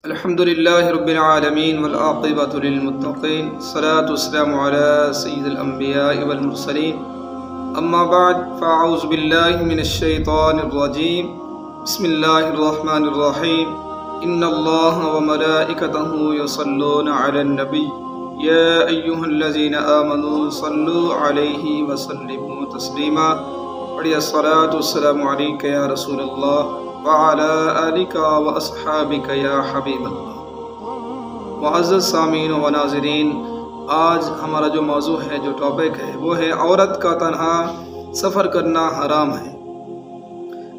الحمد لله رب العالمين والعاقبة للمتقين الصلاة والسلام على سيد الأنبياء والمرسلين أما بعد فأعوذ بالله من الشيطان الرجيم بسم الله الرحمن الرحيم إن الله وملائكته يصلون على النبي يا أيها الذين آمنوا صلوا عليه وسلموا تسليما الصلاة والسلام عليك يا رسول الله وعلى آلك وأصحابك یا حبیب اللہ۔ معزز سامعین و ناظرین، آج ہمارا جو موضوع ہے، جو ٹاپک ہے، وہ ہے عورت کا تنہا سفر کرنا حرام ہے۔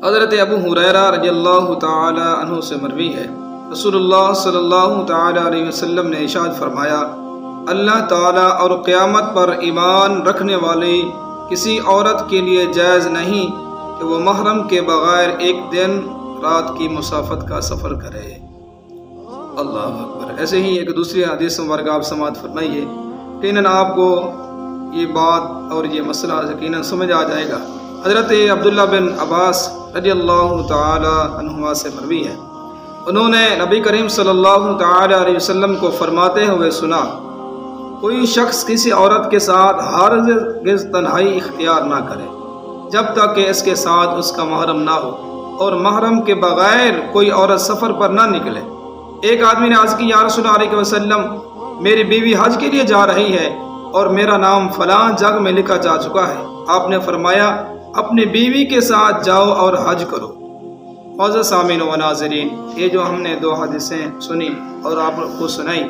حضرت ابو ہریرہ رضی اللہ تعالی عنہ سے مروی ہے، رسول اللہ صلی اللہ تعالی علیہ وسلم نے ارشاد فرمایا، اللہ تعالی اور قیامت پر ایمان رکھنے والی کسی عورت کے لیے جائز نہیں کہ وہ محرم کے بغیر ایک دن رات کی مسافت کا سفر کرے۔ اللہ اکبر۔ ایسے ہی ایک دوسری حدیث مبارکہ آپ سماعت فرمائیے، یقیناً آپ کو یہ بات اور یہ مسئلہ یقیناً سمجھ آ جائے گا۔ حضرت عبداللہ بن عباس رضی اللہ تعالی عنہما سے مروی ہے، انہوں نے نبی کریم صلی اللہ تعالی علیہ وسلم کو فرماتے ہوئے سنا، کوئی شخص کسی عورت کے ساتھ ہرگز تنہائی اختیار نہ کرے جب تک کہ اس کے ساتھ اس کا محرم نہ ہو، اور محرم کے بغیر کوئی عورت سفر پر نہ نکلے۔ ایک آدمی نے عرض کی، یا رسول اللہ علیہ وسلم، میری بیوی حج کے لیے جا رہی ہے اور میرا نام فلاں جگہ میں لکھا جا چکا ہے۔ آپ نے فرمایا، اپنی بیوی کے ساتھ جاؤ اور حج کرو۔ معزز سامعین و ناظرین، یہ جو ہم نے دو حدیثیں سنی اور آپ کو سنائی،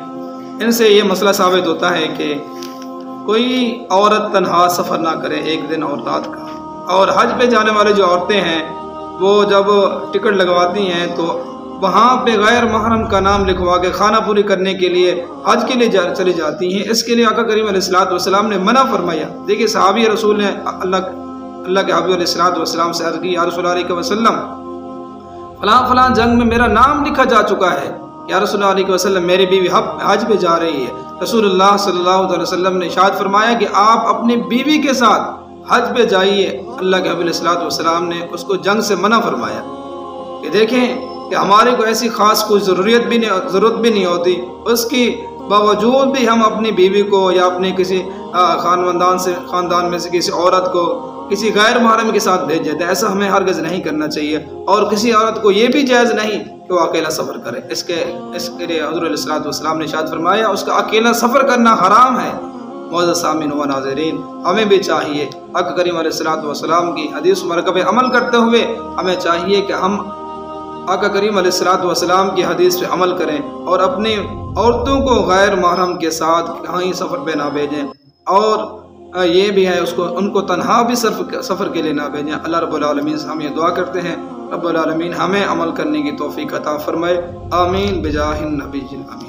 ان سے یہ مسئلہ ثابت ہوتا ہے کہ کوئی عورت تنہا سفر نہ کرے ایک دن اور رات کا۔ اور حج پہ جانے والے جو عورتیں ہیں، وہ جب ٹکٹ لگواتی ہیں تو وہاں پہ غیر محرم کا نام لکھوا کے خانہ پوری کرنے کے لیے حج کے لیے چلی جاتی ہیں۔ اس کے لیے آقا کریم علیہ السلام نے منع فرمایا۔ دیکھیے، صحابی رسول نے اللہ کے حبیب علیہ السلام سے عرض کی، یا رسول اللہ علیہ وسلم، فلاں فلاں جنگ میں میرا نام لکھا جا چکا ہے، یا رسول اللہ علیہ وسلم، میری بیوی حج پہ جا رہی ہے۔ رسول اللہ صلی اللہ علیہ وسلم نے ارشاد فرمایا کہ آپ اپنی بیوی کے ساتھ حج پہ جائیے۔ اللہ کے حبیب علیہ السلام نے اس کو جنگ سے منع فرمایا کہ دیکھیں کہ ہمارے کو ایسی خاص کوئی ضرورت بھی نہیں ہوتی، اس کی باوجود بھی ہم اپنی بیوی کو یا اپنے کسی خاندان میں سے کسی عورت کو کسی غیر محرم کے ساتھ بھیج دیتے ہیں۔ ایسا ہمیں ہرگز نہیں کرنا چاہیے، اور کسی عورت کو یہ بھی جائز نہیں کہ وہ اکیلا سفر کرے۔ اس کے لیے حضور علیہ السلام نے ارشاد فرمایا، اس کا اکیلا سفر کرنا حرام ہے۔ معزز سامعین و ناظرین، ہمیں بھی چاہیے آقا کریم علیہ السلام کی حدیث مبارکہ پہ عمل کرتے ہوئے ہمیں چاہیے کہ ہم آقا کریم علیہ السلام کی حدیث پہ عمل کریں اور اپنی عورتوں کو غیر محرم کے ساتھ کہیں سفر پہ نہ بھیجیں، اور یہ بھی ہے ان کو تنہا بھی سفر کے لیے نہ بھیجیں۔ اللہ رب العالمین سے ہم یہ دعا کرتے ہیں، رب العالمین ہمیں عمل کرنے کی توفیق عطا فرمائے، آمین بجاہ النبی الامین۔